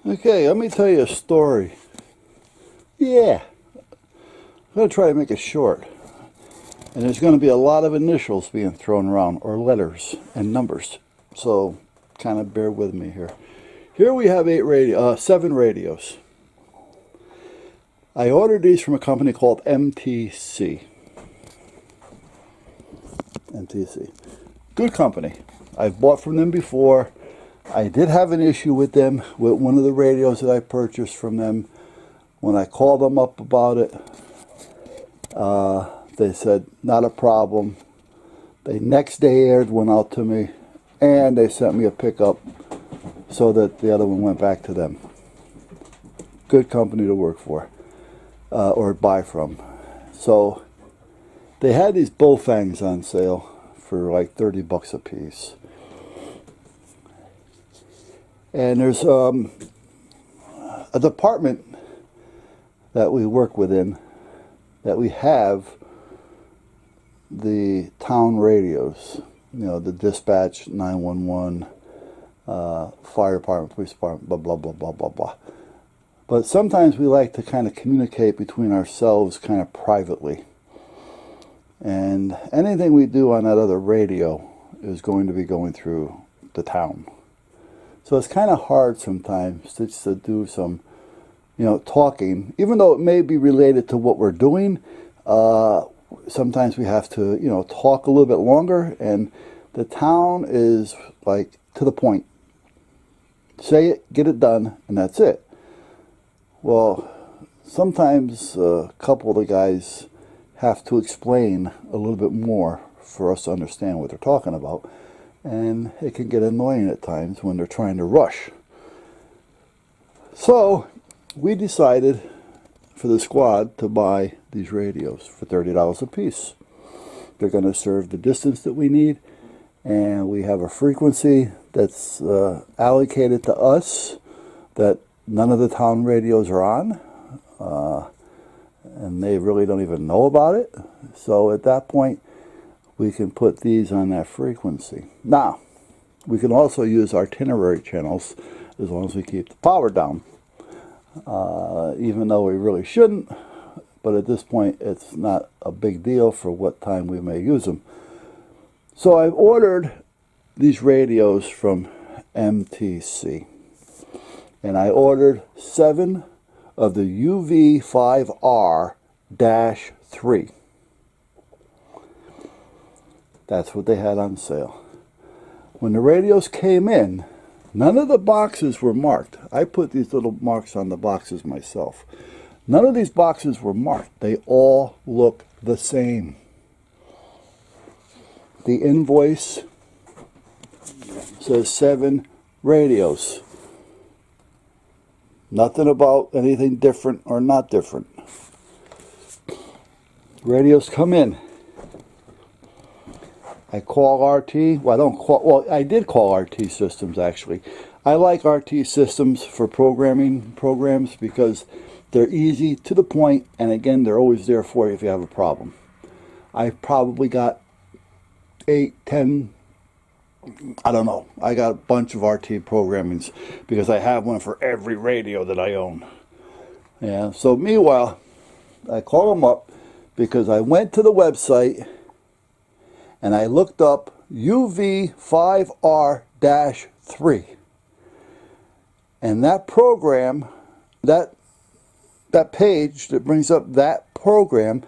Okay, let me tell you a story. Yeah, I'm going to try to make it short. And there's going to be a lot of initials being thrown around, or letters and numbers. So kind of bear with me here. Here we have 7 radios. I ordered these from a company called MTC. MTC. Good company. I've bought from them before. I did have an issue with them, with one of the radios that I purchased from them. When I called them up about it, they said, not a problem. The next day aired went out to me, and they sent me a pickup so that the other one went back to them. Good company to work for, or buy from. So they had these Baofengs on sale for like 30 bucks a piece. And there's a department that we work within that we have the town radios, you know, the dispatch, 911, fire department, police department, blah, blah, blah, blah, blah, blah. But sometimes we like to kind of communicate between ourselves kind of privately. And anything we do on that other radio is going to be going through the town. So it's kind of hard sometimes to do some, you know, talking, even though it may be related to what we're doing. Sometimes we have to, you know, talk a little bit longer, and the town is like to the point. Say it, get it done, and that's it. Well, sometimes a couple of the guys have to explain a little bit more for us to understand what they're talking about. And it can get annoying at times when they're trying to rush. So we decided for the squad to buy these radios for $30 a piece. They're going to serve the distance that we need, and we have a frequency that's allocated to us that none of the town radios are on, and they really don't even know about it. So at that point, we can put these on that frequency. Now, we can also use itinerary channels as long as we keep the power down. Even though we really shouldn't, but at this point it's not a big deal for what time we may use them. So I've ordered these radios from MTC, and I ordered 7 of the UV5R-3. That's what they had on sale. When the radios came in, none of the boxes were marked. I put these little marks on the boxes myself. None of these boxes were marked. They all look the same. The invoice says 7 radios. Nothing about anything different or not different. Radios come in. I call RT. Well, I don't call. Well, I did call RT Systems actually. I like RT Systems for programming programs because they're easy, to the point, and again, they're always there for you if you have a problem. I've probably got 8, 10. I don't know. I got a bunch of RT programmings because I have one for every radio that I own. Yeah. So meanwhile, I call them up because I went to the website and I looked up UV5R-3. And that program, that page that brings up that program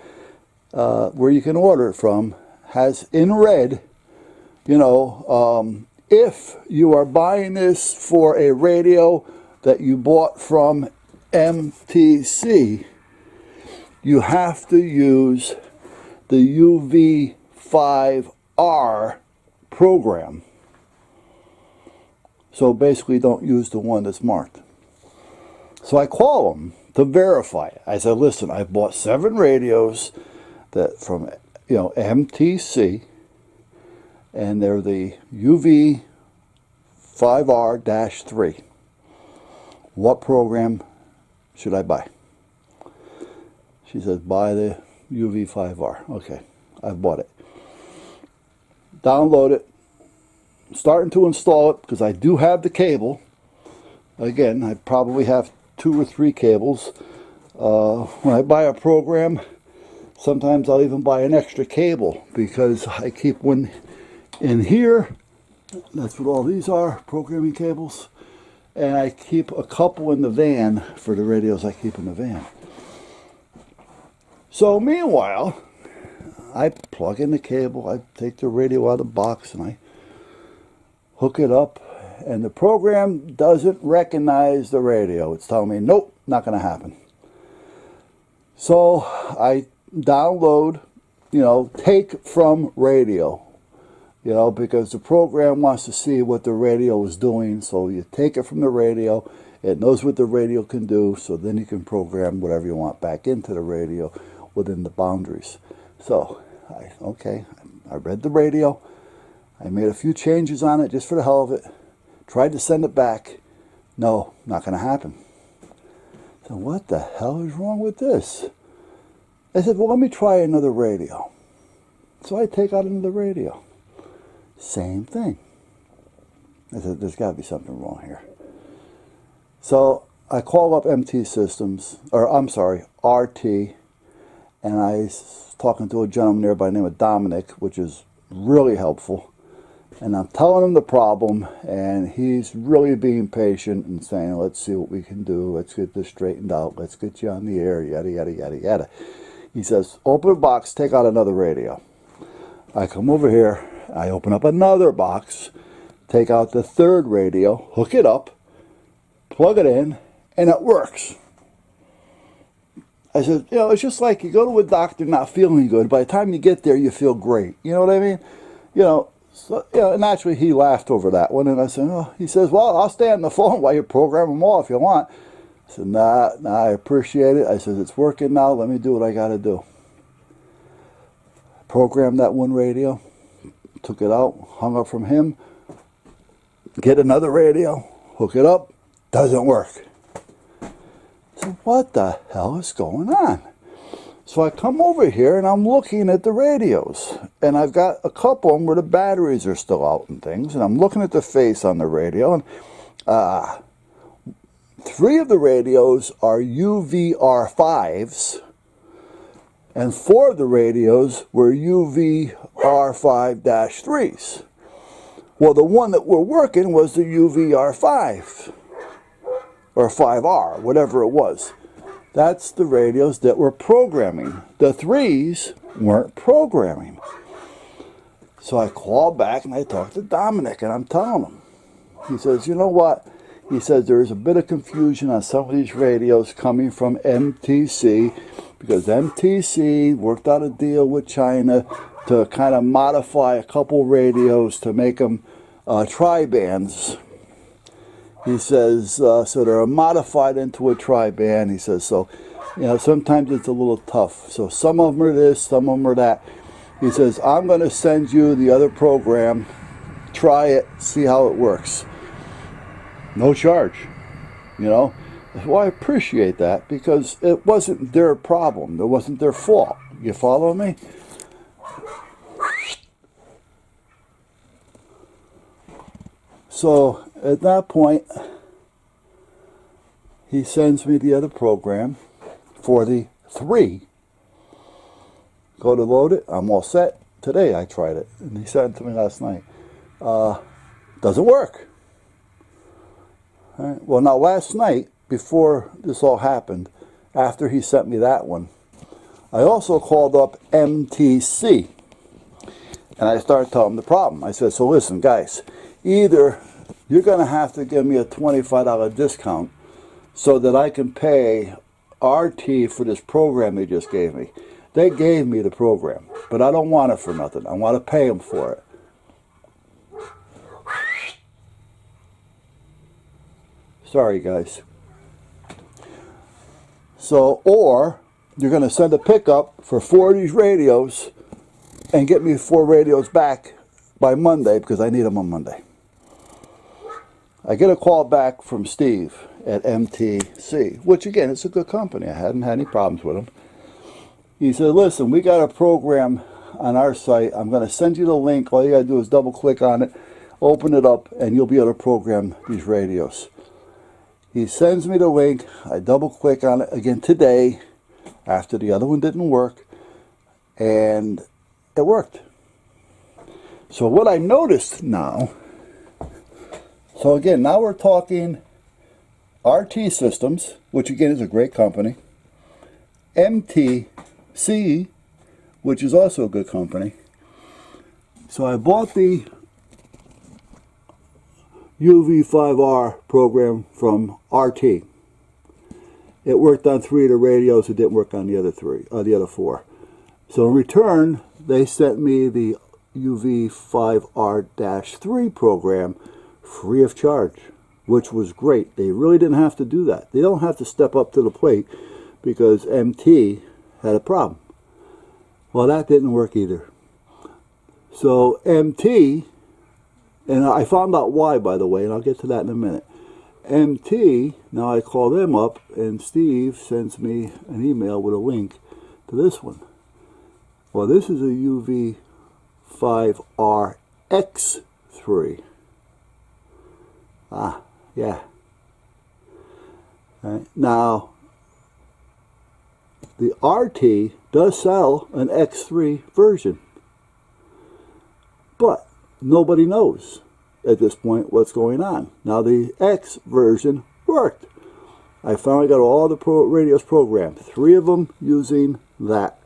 where you can order it from, has in red, you know, if you are buying this for a radio that you bought from MTC, you have to use the UV5R program. So basically don't use the one that's marked. So I call them to verify it. I said, listen, I bought 7 radios that from, you know, MTC, and they're the UV5R-3. What program should I buy? She says, buy the UV5R. Okay, I've bought it. Download it. Starting to install it because I do have the cable. Again, I probably have 2 or 3 cables. When I buy a program, sometimes I'll even buy an extra cable because I keep one in here. That's what all these are, programming cables. And I keep a couple in the van for the radios I keep in the van. So meanwhile, I plug in the cable, I take the radio out of the box and I hook it up, and the program doesn't recognize the radio. It's telling me, nope, not going to happen. So I download, take from radio, because the program wants to see what the radio is doing. So you take it from the radio, it knows what the radio can do, so then you can program whatever you want back into the radio within the boundaries. So, I read the radio, I made a few changes on it just for the hell of it, tried to send it back. No, not going to happen. So what the hell is wrong with this? I said, well, let me try another radio. So I take out another radio. Same thing. I said, there's got to be something wrong here. So I call up MT Systems, RT, and I was talking to a gentleman there by the name of Dominic, which is really helpful. And I'm telling him the problem, and he's really being patient and saying, let's see what we can do. Let's get this straightened out. Let's get you on the air, yada, yada, yada, yada. He says, open a box, take out another radio. I come over here, I open up another box, take out the third radio, hook it up, plug it in, and it works. I said, it's just like you go to a doctor not feeling good. By the time you get there, you feel great. You know what I mean? So, naturally he laughed over that one, and I said, he says, well, I'll stay on the phone while you program them all if you want. I said, nah, I appreciate it. I said, it's working now, let me do what I got to do. Programmed that one radio, took it out, hung up from him, get another radio, hook it up, doesn't work. So what the hell is going on? So I come over here and I'm looking at the radios, and I've got a couple of them where the batteries are still out and things, and I'm looking at the face on the radio, and 3 of the radios are UVR5s, and 4 of the radios were UVR5-3s. Well, the one that were working was the UVR5, or 5R, whatever it was. That's the radios that were programming. The 3s weren't programming. So I call back and I talk to Dominic, and I'm telling him. He says, you know what? He says there's a bit of confusion on some of these radios coming from MTC, because MTC worked out a deal with China to kind of modify a couple radios to make them tri-bands. He says, so they're modified into a tri-band. He says, so, sometimes it's a little tough. So some of them are this, some of them are that. He says, I'm going to send you the other program. Try it, see how it works. No charge, Well, I appreciate that, because it wasn't their problem. It wasn't their fault. You follow me? So at that point, he sends me the other program for the 3. Go to load it. I'm all set. Today I tried it, and he sent it to me last night. Doesn't work. All right. Well, now last night, before this all happened, after he sent me that one, I also called up MTC, and I started telling them the problem. I said, so listen, guys, either you're going to have to give me a $25 discount so that I can pay RT for this program they just gave me. They gave me the program, but I don't want it for nothing. I want to pay them for it. Sorry, guys. So, or you're going to send a pickup for 4 of these radios and get me 4 radios back by Monday, because I need them on Monday. I get a call back from Steve at MTC, which again, it's a good company. I hadn't had any problems with them. He said, listen, we got a program on our site. I'm going to send you the link. All you got to do is double click on it, open it up, and you'll be able to program these radios. He sends me the link. I double click on it again today after the other one didn't work, and it worked. So what I noticed now, so again, now we're talking RT Systems, which again is a great company, MTC, which is also a good company. So I bought the UV5R program from RT. It worked on 3 of the radios. It didn't work on the other 4. So in return, they sent me the UV5R-3 program free of charge, which was great. They really didn't have to do that. They don't have to step up to the plate because MT had a problem. Well, that didn't work either. So MT, and I found out why, by the way, and I'll get to that in a minute. MT, now I call them up, and Steve sends me an email with a link to this one. Well, this is a UV5RX3. Ah, yeah. Right. Now, the RT does sell an X3 version, but nobody knows at this point what's going on. Now, the X version worked. I finally got all the radios programmed. 3 of them using that.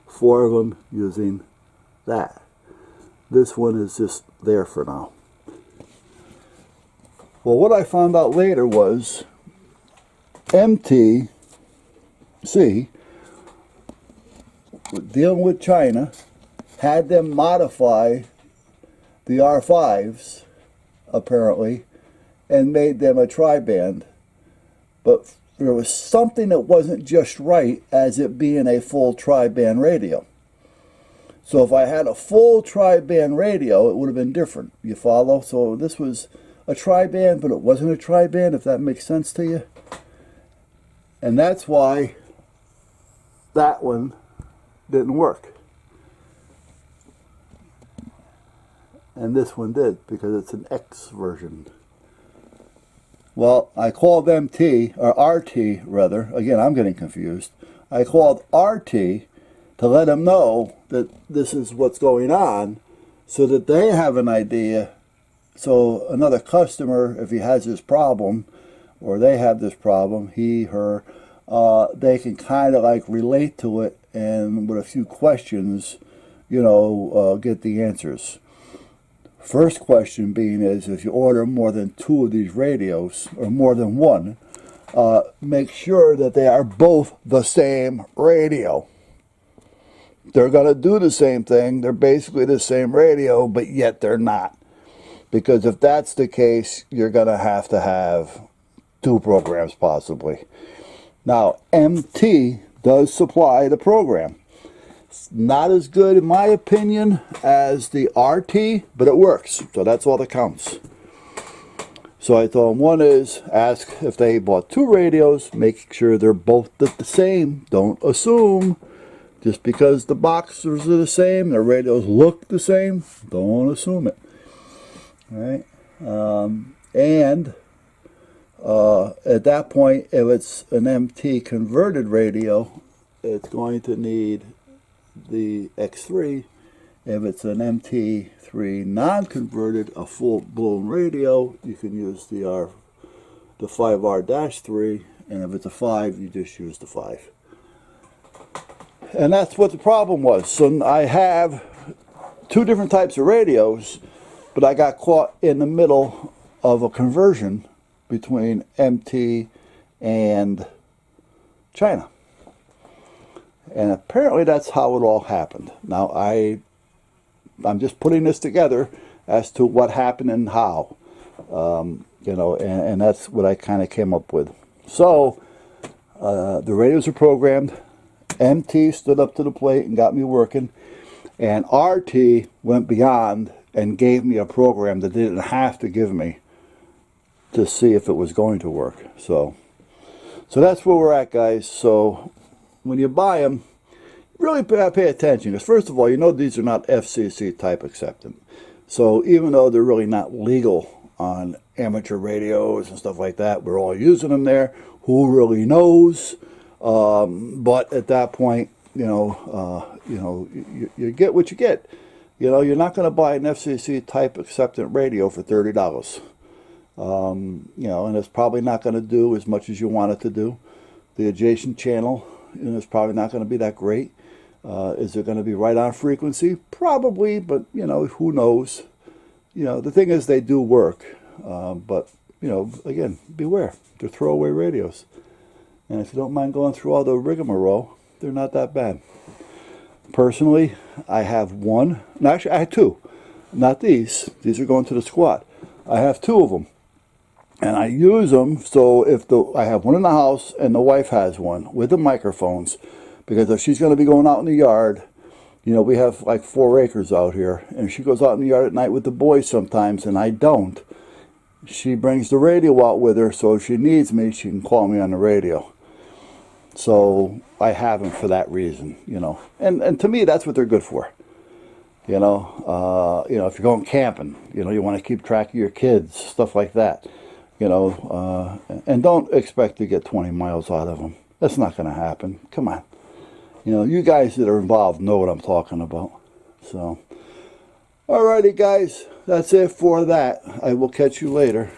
4 of them using that. This one is just there for now. Well, what I found out later was MTC, dealing with China, had them modify the R5s, apparently, and made them a tri-band. But there was something that wasn't just right as it being a full tri-band radio. So if I had a full tri-band radio, it would have been different. You follow? So this was a tri-band, but it wasn't a tri-band, if that makes sense to you. And that's why that one didn't work. And this one did, because it's an X version. Well, I called MT, or RT rather, again I'm getting confused. I called RT to let them know that this is what's going on, so that they have an idea. So another customer, if he has this problem, or they have this problem, he, her, they can kind of like relate to it, and with a few questions, you know, get the answers. First question being is, if you order more than 2 of these radios, or more than 1, make sure that they are both the same radio. They're going to do the same thing. They're basically the same radio, but yet they're not. Because if that's the case, you're going to have 2 programs possibly. Now, MT does supply the program. It's not as good, in my opinion, as the RT, but it works. So that's all that counts. So I told them, one is, ask if they bought 2 radios, make sure they're both the same. Don't assume. Just because the boxes are the same, the radios look the same, don't assume it. All right? At that point, if it's an MT converted radio, it's going to need the X3. If it's an MT3 non-converted, a full-blown radio, you can use the 5R-3, and if it's a 5, you just use the 5. And that's what the problem was. So I have 2 different types of radios, but I got caught in the middle of a conversion between MT and China. And apparently that's how it all happened. Now I'm just putting this together as to what happened and how. You know, and that's what I kind of came up with. So the radios are programmed. MT stood up to the plate and got me working, and RT went beyond and gave me a program that they didn't have to give me to see if it was going to work. So that's where we're at, guys. So when you buy them, really pay attention, because first of all, you know these are not FCC type accepted. So even though they're really not legal on amateur radios and stuff like that. We're all using them there. Who really knows? But at that point, you get what you get. You're not going to buy an FCC type acceptant radio for $30. And it's probably not going to do as much as you want it to do. The adjacent channel, is probably not going to be that great. Is it going to be right on frequency? Probably, but who knows? The thing is, they do work, but again, beware. They're throwaway radios, and if you don't mind going through all the rigmarole, they're not that bad. Personally, I have one. No, actually, I had two. Not these. These are going to the squad. I have two of them. And I use them so if I have one in the house and the wife has one with the microphones, because if she's going to be going out in the yard, we have like 4 acres out here, and she goes out in the yard at night with the boys sometimes, and I don't. She brings the radio out with her, so if she needs me, she can call me on the radio. So I have them for that reason, And to me, that's what they're good for. If you're going camping, you want to keep track of your kids, stuff like that. And don't expect to get 20 miles out of them. That's not going to happen. Come on. You guys that are involved know what I'm talking about. So, alrighty guys, that's it for that. I will catch you later.